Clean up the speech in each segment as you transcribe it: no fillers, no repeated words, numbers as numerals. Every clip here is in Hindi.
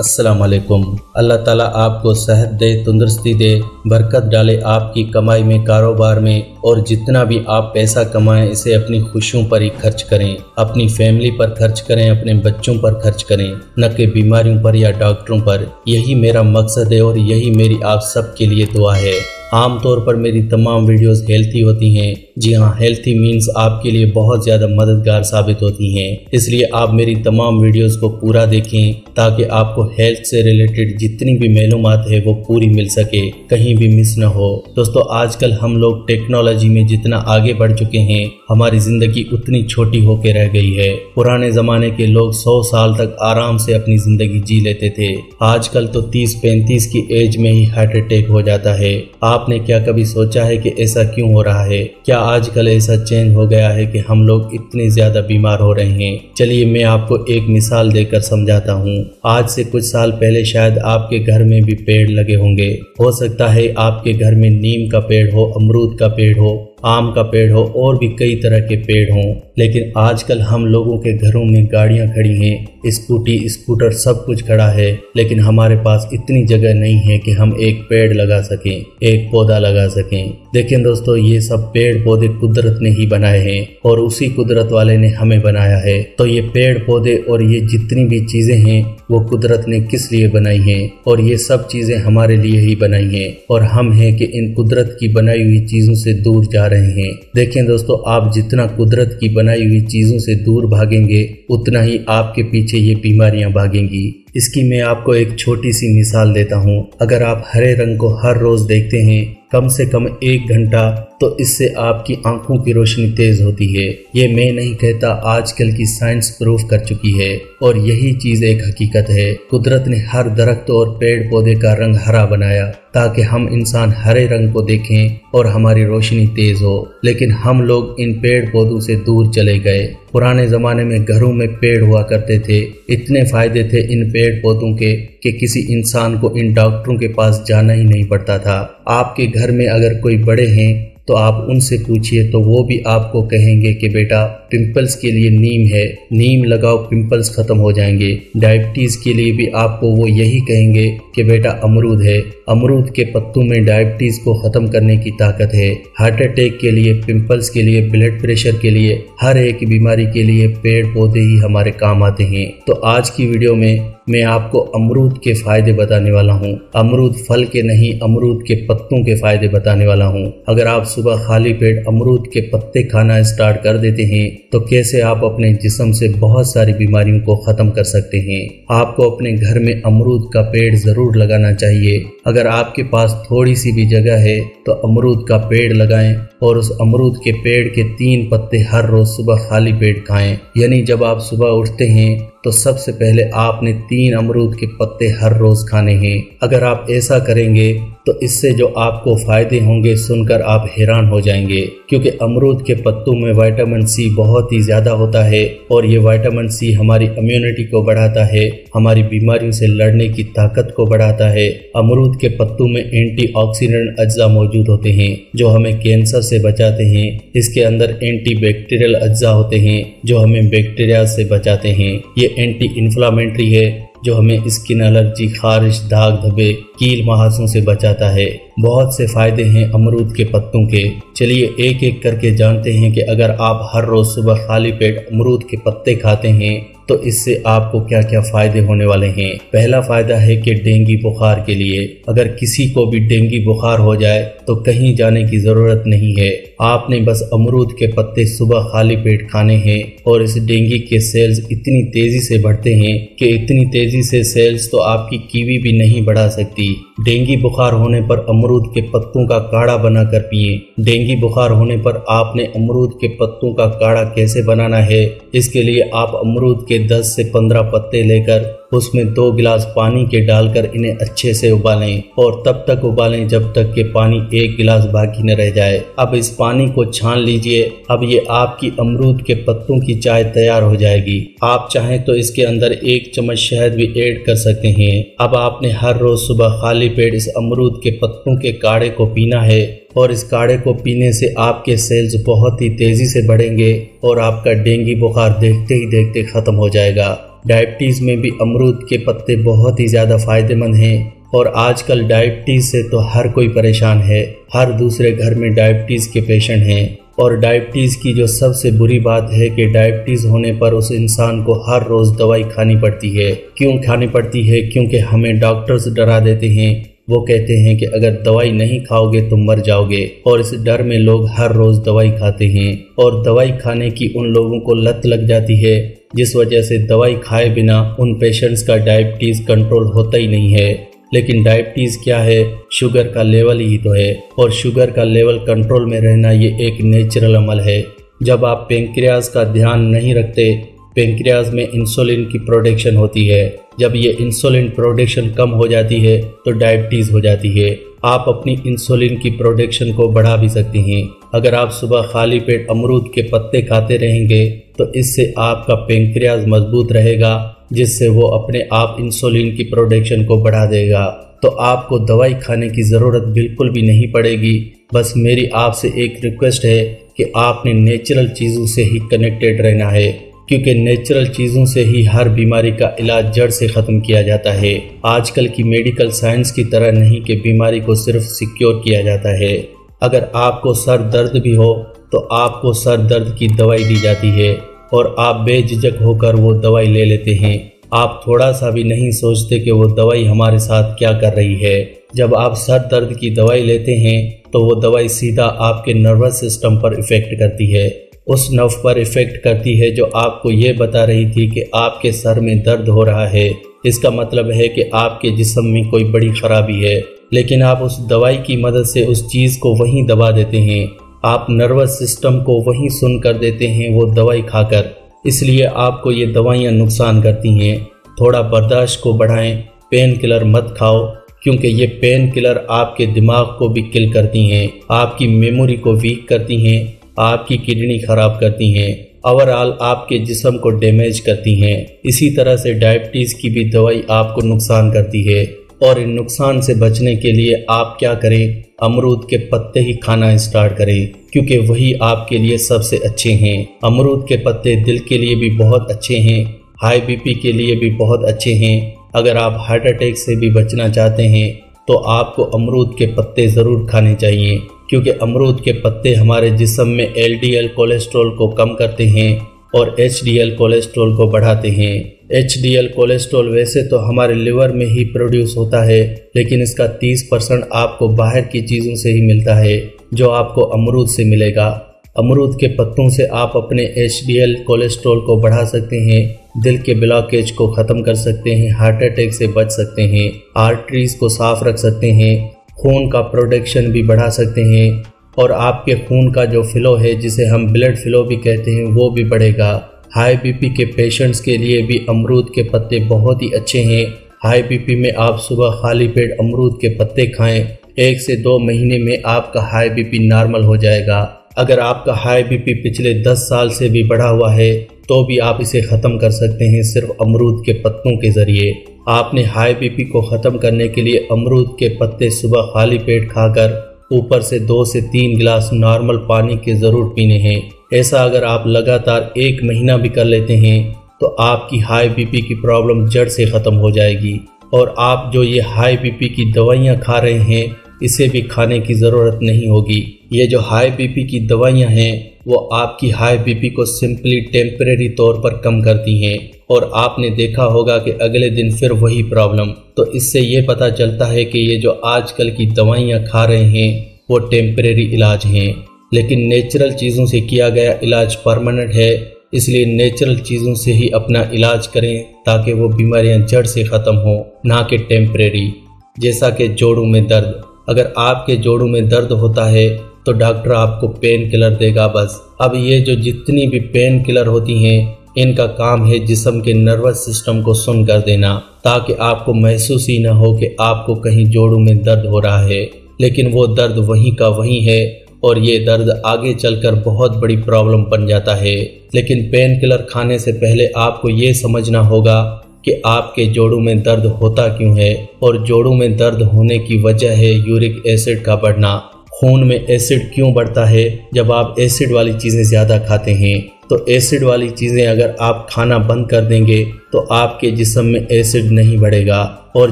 अस्सलाम वालेकुम। अल्लाह ताला आपको सेहत दे, तंदुरुस्ती दे, बरकत डाले आपकी कमाई में, कारोबार में, और जितना भी आप पैसा कमाएं इसे अपनी खुशियों पर ही खर्च करें, अपनी फैमिली पर खर्च करें, अपने बच्चों पर खर्च करें, न कि बीमारियों पर या डॉक्टरों पर। यही मेरा मकसद है और यही मेरी आप सब के लिए दुआ है। आमतौर पर मेरी तमाम वीडियोस हेल्थी होती हैं। जी हाँ, हेल्थी मीन्स आपके लिए बहुत ज़्यादा मददगार साबित होती हैं। इसलिए आप मेरी तमाम वीडियोस को पूरा देखें ताकि आपको हेल्थ से रिलेटेड जितनी भी मालूमात है वो पूरी मिल सके, कहीं भी मिस न हो। दोस्तों, आजकल हम लोग टेक्नोलॉजी में जितना आगे बढ़ चुके हैं, हमारी ज़िंदगी उतनी छोटी होकर रह गई है। पुराने ज़माने के लोग 100 साल तक आराम से अपनी ज़िंदगी जी लेते थे। आजकल तो 30-35 की एज में ही हार्ट अटैक हो जाता है। आपने क्या कभी सोचा है कि ऐसा क्यों हो रहा है? क्या आजकल ऐसा चेंज हो गया है कि हम लोग इतने ज्यादा बीमार हो रहे हैं? चलिए मैं आपको एक मिसाल देकर समझाता हूँ। आज से कुछ साल पहले शायद आपके घर में भी पेड़ लगे होंगे। हो सकता है आपके घर में नीम का पेड़ हो, अमरूद का पेड़ हो, आम का पेड़ हो और भी कई तरह के पेड़ हों। लेकिन आजकल हम लोगों के घरों में गाड़ियां खड़ी हैं, स्कूटी, स्कूटर सब कुछ खड़ा है, लेकिन हमारे पास इतनी जगह नहीं है कि हम एक पेड़ लगा सकें, एक पौधा लगा सकें। देखिए दोस्तों, ये सब पेड़ पौधे कुदरत ने ही बनाए हैं और उसी कुदरत वाले ने हमें बनाया है। तो ये पेड़ पौधे और ये जितनी भी चीजें हैं वो कुदरत ने किस लिए बनाई हैं, और ये सब चीजें हमारे लिए ही बनाई हैं, और हम हैं कि इन कुदरत की बनाई हुई चीजों से दूर जा रहे हैं। देखें दोस्तों, आप जितना कुदरत की बनाई हुई चीजों से दूर भागेंगे उतना ही आपके पीछे ये बीमारियां भागेंगी। इसकी मैं आपको एक छोटी सी मिसाल देता हूँ। अगर आप हरे रंग को हर रोज देखते हैं कम से कम 1 घंटा, तो इससे आपकी आंखों की रोशनी तेज होती है। ये मैं नहीं कहता, आजकल की साइंस प्रूफ कर चुकी है, और यही चीज एक हकीकत है। कुदरत ने हर दरख्त और पेड़ पौधे का रंग हरा बनाया ताकि हम इंसान हरे रंग को देखें और हमारी रोशनी तेज हो। लेकिन हम लोग इन पेड़ पौधों से दूर चले गए। पुराने जमाने में घरों में पेड़ हुआ करते थे। इतने फायदे थे इन पेड़ पौधों के कि किसी इंसान को इन डॉक्टरों के पास जाना ही नहीं पड़ता था। आपके घर में अगर कोई बड़े हैं तो आप उनसे पूछिए तो वो भी आपको कहेंगे कि बेटा पिंपल्स के लिए नीम है, नीम लगाओ, पिंपल्स खत्म हो जाएंगे। डायबिटीज के लिए भी आपको वो यही कहेंगे कि बेटा अमरूद है, अमरूद के पत्तों में डायबिटीज को खत्म करने की ताकत है। हार्ट अटैक के लिए, पिंपल्स के लिए, ब्लड प्रेशर के लिए, हर एक बीमारी के लिए पेड़ पौधे ही हमारे काम आते हैं। तो आज की वीडियो में मैं आपको अमरूद के फायदे बताने वाला हूँ। अमरूद फल के नहीं, अमरूद के पत्तों के फायदे बताने वाला हूँ। अगर आप सुबह खाली पेट अमरूद के पत्ते खाना स्टार्ट कर देते हैं तो कैसे आप अपने जिस्म से बहुत सारी बीमारियों को खत्म कर सकते हैं। आपको अपने घर में अमरूद का पेड़ जरूर लगाना चाहिए। अगर आपके पास थोड़ी सी भी जगह है तो अमरूद का पेड़ लगाएं और उस अमरूद के पेड़ के 3 पत्ते हर रोज सुबह खाली पेट खाएं। यानी जब आप सुबह उठते हैं तो सबसे पहले आपने 3 अमरूद के पत्ते हर रोज खाने हैं। अगर आप ऐसा करेंगे तो इससे जो आपको फायदे होंगे सुनकर आप हैरान हो जाएंगे, क्योंकि अमरूद के पत्तों में विटामिन सी बहुत ही ज्यादा होता है और ये विटामिन सी हमारी इम्यूनिटी को बढ़ाता है, हमारी बीमारियों से लड़ने की ताकत को बढ़ाता है। अमरूद के पत्तों में एंटीऑक्सीडेंट अज्जा मौजूद होते हैं जो हमें कैंसर से बचाते हैं। इसके अंदर एंटीबैक्टीरियल अज्जा होते हैं जो हमें बैक्टीरिया से बचाते हैं। ये एंटी इन्फ्लामेटरी है जो हमें स्किन एलर्जी, खारिश, दाग धब्बे, कील मुहासों से बचाता है। बहुत से फायदे हैं अमरूद के पत्तों के। चलिए एक एक करके जानते हैं कि अगर आप हर रोज सुबह खाली पेट अमरूद के पत्ते खाते हैं तो इससे आपको क्या क्या फायदे होने वाले हैं। पहला फायदा है कि डेंगू बुखार के लिए, अगर किसी को भी डेंगू बुखार हो जाए तो कहीं जाने की जरूरत नहीं है। आपने बस अमरूद के पत्ते सुबह खाली पेट खाने हैं और इस डेंगू के सेल्स इतनी तेजी से बढ़ते हैं कि इतनी तेजी से सेल्स तो आपकी कीवी भी नहीं बढ़ा सकती। डेंगू बुखार होने पर अमरूद के पत्तों का काढ़ा बनाकर पिए। डेंगू बुखार होने पर आपने अमरूद के पत्तों का काढ़ा कैसे बनाना है, इसके लिए आप अमरूद के 10 से 15 पत्ते लेकर उसमें 2 गिलास पानी के डालकर इन्हें अच्छे से उबालें और तब तक उबालें जब तक कि पानी 1 गिलास बाकी न रह जाए। अब इस पानी को छान लीजिए। अब ये आपकी अमरूद के पत्तों की चाय तैयार हो जाएगी। आप चाहें तो इसके अंदर 1 चम्मच शहद भी ऐड कर सकते हैं। अब आपने हर रोज सुबह खाली पेट इस अमरूद के पत्तों के काढ़े को पीना है और इस काढ़े को पीने से आपके सेल्स बहुत ही तेजी से बढ़ेंगे और आपका डेंगू बुखार देखते ही देखते खत्म हो जाएगा। डायबिटीज़ में भी अमरूद के पत्ते बहुत ही ज़्यादा फायदेमंद हैं और आजकल डायबिटीज़ से तो हर कोई परेशान है। हर दूसरे घर में डायबिटीज़ के पेशेंट हैं और डायबिटीज़ की जो सबसे बुरी बात है कि डायबिटीज़ होने पर उस इंसान को हर रोज़ दवाई खानी पड़ती है। क्यों खानी पड़ती है? क्योंकि हमें डॉक्टर्स डरा देते हैं। वो कहते हैं कि अगर दवाई नहीं खाओगे तो मर जाओगे और इस डर में लोग हर रोज़ दवाई खाते हैं और दवाई खाने की उन लोगों को लत लग जाती है, जिस वजह से दवाई खाए बिना उन पेशेंट्स का डायबिटीज़ कंट्रोल होता ही नहीं है। लेकिन डायबिटीज़ क्या है? शुगर का लेवल ही तो है और शुगर का लेवल कंट्रोल में रहना ये एक नेचुरल अमल है। जब आप पेंक्रियाज का ध्यान नहीं रखते, पेंक्रियाज में इंसुलिन की प्रोडक्शन होती है। जब ये इंसुलिन प्रोडक्शन कम हो जाती है तो डायबिटीज़ हो जाती है। आप अपनी इंसुलिन की प्रोडक्शन को बढ़ा भी सकते हैं। अगर आप सुबह खाली पेट अमरूद के पत्ते खाते रहेंगे तो इससे आपका पेंक्रियाज मजबूत रहेगा, जिससे वो अपने आप इंसुलिन की प्रोडक्शन को बढ़ा देगा। तो आपको दवाई खाने की ज़रूरत बिल्कुल भी नहीं पड़ेगी। बस मेरी आपसे एक रिक्वेस्ट है कि आपने नेचुरल चीज़ों से ही कनेक्टेड रहना है, क्योंकि नेचुरल चीज़ों से ही हर बीमारी का इलाज जड़ से ख़त्म किया जाता है। आजकल की मेडिकल साइंस की तरह नहीं कि बीमारी को सिर्फ सिक्योर किया जाता है। अगर आपको सर दर्द भी हो तो आपको सर दर्द की दवाई दी जाती है और आप बेझिझक होकर वो दवाई ले लेते हैं। आप थोड़ा सा भी नहीं सोचते कि वो दवाई हमारे साथ क्या कर रही है। जब आप सर दर्द की दवाई लेते हैं तो वो दवाई सीधा आपके नर्वस सिस्टम पर इफ़ेक्ट करती है। उस नर्व पर इफ़ेक्ट करती है जो आपको ये बता रही थी कि आपके सर में दर्द हो रहा है। इसका मतलब है कि आपके जिस्म में कोई बड़ी खराबी है, लेकिन आप उस दवाई की मदद से उस चीज़ को वहीं दबा देते हैं। आप नर्वस सिस्टम को वहीं सुन कर देते हैं वो दवाई खाकर। इसलिए आपको ये दवाइयाँ नुकसान करती हैं। थोड़ा बर्दाश्त को बढ़ाएं, पेन किलर मत खाओ, क्योंकि ये पेन किलर आपके दिमाग को भी किल करती हैं, आपकी मेमोरी को वीक करती हैं, आपकी किडनी खराब करती हैं, ओवरऑल आपके जिस्म को डैमेज करती हैं। इसी तरह से डायबिटीज़ की भी दवाई आपको नुकसान करती है और इन नुकसान से बचने के लिए आप क्या करें? अमरूद के पत्ते ही खाना स्टार्ट करें, क्योंकि वही आपके लिए सबसे अच्छे हैं। अमरूद के पत्ते दिल के लिए भी बहुत अच्छे हैं, हाई बीपी के लिए भी बहुत अच्छे हैं। अगर आप हार्ट अटैक से भी बचना चाहते हैं तो आपको अमरूद के पत्ते ज़रूर खाने चाहिए, क्योंकि अमरूद के पत्ते हमारे जिस्म में LDL कोलेस्ट्रॉल को कम करते हैं और HDL कोलेस्ट्रॉल को बढ़ाते हैं। HDL कोलेस्ट्रॉल वैसे तो हमारे लिवर में ही प्रोड्यूस होता है, लेकिन इसका 30% आपको बाहर की चीज़ों से ही मिलता है, जो आपको अमरूद से मिलेगा। अमरूद के पत्तों से आप अपने HDL कोलेस्ट्रॉल को बढ़ा सकते हैं, दिल के ब्लॉकेज को ख़त्म कर सकते हैं, हार्ट अटैक से बच सकते हैं, आर्टरीज को साफ रख सकते हैं, खून का प्रोडक्शन भी बढ़ा सकते हैं और आपके खून का जो फ्लो है, जिसे हम ब्लड फ्लो भी कहते हैं, वो भी बढ़ेगा। हाई बीपी के पेशेंट्स के लिए भी अमरूद के पत्ते बहुत ही अच्छे हैं। हाई बीपी में आप सुबह खाली पेट अमरूद के पत्ते खाएं, 1 से 2 महीने में आपका हाई बीपी नॉर्मल हो जाएगा। अगर आपका हाई बीपी पिछले 10 साल से भी बढ़ा हुआ है तो भी आप इसे ख़त्म कर सकते हैं सिर्फ अमरूद के पत्तों के ज़रिए। आपने हाई बीपी को ख़त्म करने के लिए अमरूद के पत्ते सुबह खाली पेट खाकर ऊपर से 2 से 3 गिलास नॉर्मल पानी के ज़रूर पीने हैं। ऐसा अगर आप लगातार 1 महीना भी कर लेते हैं तो आपकी हाई बीपी की प्रॉब्लम जड़ से ख़त्म हो जाएगी और आप जो ये हाई बीपी की दवाइयाँ खा रहे हैं इसे भी खाने की ज़रूरत नहीं होगी। ये जो हाई बीपी की दवाइयाँ हैं वो आपकी हाई बीपी को सिंपली टेम्परेरी तौर पर कम करती हैं और आपने देखा होगा कि अगले दिन फिर वही प्रॉब्लम। तो इससे ये पता चलता है कि ये जो आजकल की दवाइयाँ खा रहे हैं वो टेम्परेरी इलाज हैं, लेकिन नेचुरल चीज़ों से किया गया इलाज परमानेंट है। इसलिए नेचुरल चीज़ों से ही अपना इलाज करें ताकि वो बीमारियां जड़ से ख़त्म हो, ना कि टेम्परेरी। जैसा कि जोड़ों में दर्द, अगर आपके जोड़ों में दर्द होता है तो डॉक्टर आपको पेन किलर देगा बस। अब ये जो जितनी भी पेन किलर होती हैं इनका काम है जिस्म के नर्वस सिस्टम को सुन कर देना, ताकि आपको महसूस ही ना हो कि आपको कहीं जोड़ों में दर्द हो रहा है, लेकिन वो दर्द वहीं का वहीं है और ये दर्द आगे चलकर बहुत बड़ी प्रॉब्लम बन जाता है। लेकिन पेन किलर खाने से पहले आपको ये समझना होगा कि आपके जोड़ों में दर्द होता क्यों है, और जोड़ों में दर्द होने की वजह है यूरिक एसिड का बढ़ना। खून में एसिड क्यों बढ़ता है? जब आप एसिड वाली चीज़ें ज़्यादा खाते हैं। तो एसिड वाली चीज़ें अगर आप खाना बंद कर देंगे तो आपके जिस्म में एसिड नहीं बढ़ेगा, और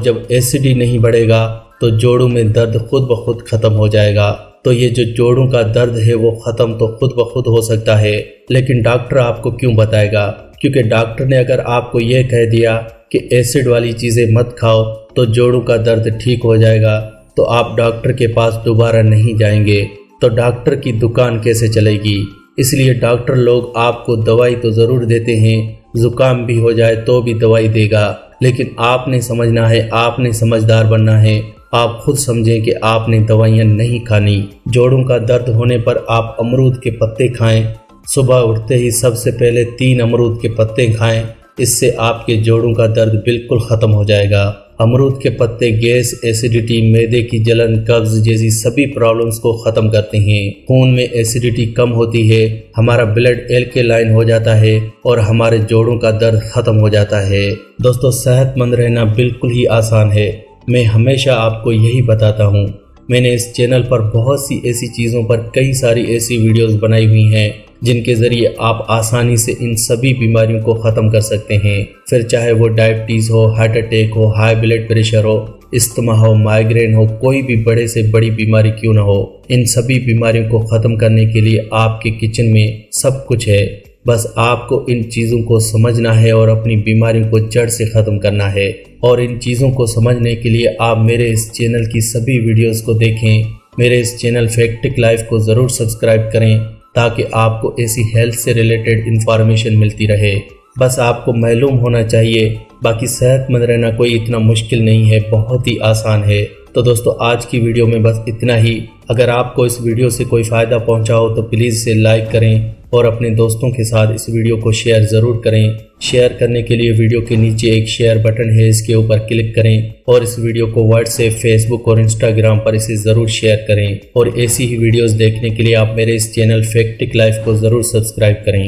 जब एसिड ही नहीं बढ़ेगा तो जोड़ों में दर्द खुद ब खुद ख़त्म हो जाएगा। तो ये जो जोड़ों का दर्द है वो ख़त्म तो खुद ब खुद हो सकता है, लेकिन डॉक्टर आपको क्यों बताएगा? क्योंकि डॉक्टर ने अगर आपको यह कह दिया कि एसिड वाली चीज़ें मत खाओ तो जोड़ों का दर्द ठीक हो जाएगा, तो आप डॉक्टर के पास दोबारा नहीं जाएंगे, तो डॉक्टर की दुकान कैसे चलेगी? इसलिए डॉक्टर लोग आपको दवाई तो ज़रूर देते हैं, ज़ुकाम भी हो जाए तो भी दवाई देगा, लेकिन आपने समझना है, आपने समझदार बनना है। आप खुद समझें कि आपने दवाइयाँ नहीं खानी। जोड़ों का दर्द होने पर आप अमरूद के पत्ते खाएं। सुबह उठते ही सबसे पहले 3 अमरूद के पत्ते खाएं, इससे आपके जोड़ों का दर्द बिल्कुल ख़त्म हो जाएगा। अमरूद के पत्ते गैस, एसिडिटी, मैदे की जलन, कब्ज जैसी सभी प्रॉब्लम्स को ख़त्म करते हैं। खून में एसिडिटी कम होती है, हमारा ब्लड एल्केलाइन हो जाता है और हमारे जोड़ों का दर्द ख़त्म हो जाता है। दोस्तों, सेहतमंद रहना बिल्कुल ही आसान है। मैं हमेशा आपको यही बताता हूँ। मैंने इस चैनल पर बहुत सी ऐसी चीज़ों पर कई सारी ऐसी वीडियोस बनाई हुई हैं जिनके ज़रिए आप आसानी से इन सभी बीमारियों को ख़त्म कर सकते हैं। फिर चाहे वो डायबिटीज़ हो, हार्ट अटैक हो, हाई ब्लड प्रेशर हो, इस्थमा हो, माइग्रेन हो, कोई भी बड़े से बड़ी बीमारी क्यों ना हो, इन सभी बीमारियों को ख़त्म करने के लिए आपके किचन में सब कुछ है। बस आपको इन चीज़ों को समझना है और अपनी बीमारियों को जड़ से ख़त्म करना है। और इन चीज़ों को समझने के लिए आप मेरे इस चैनल की सभी वीडियोस को देखें। मेरे इस चैनल फैक्टिक लाइफ को ज़रूर सब्सक्राइब करें ताकि आपको ऐसी हेल्थ से रिलेटेड इंफॉर्मेशन मिलती रहे। बस आपको मालूम होना चाहिए, बाकी सेहतमंद रहना कोई इतना मुश्किल नहीं है, बहुत ही आसान है। तो दोस्तों, आज की वीडियो में बस इतना ही। अगर आपको इस वीडियो से कोई फ़ायदा पहुंचा हो तो प्लीज़ इसे लाइक करें और अपने दोस्तों के साथ इस वीडियो को शेयर ज़रूर करें। शेयर करने के लिए वीडियो के नीचे एक शेयर बटन है, इसके ऊपर क्लिक करें और इस वीडियो को व्हाट्सएप, फेसबुक और इंस्टाग्राम पर इसे ज़रूर शेयर करें। और ऐसी ही वीडियोस देखने के लिए आप मेरे इस चैनल फैक्टिक लाइफ को ज़रूर सब्सक्राइब करें।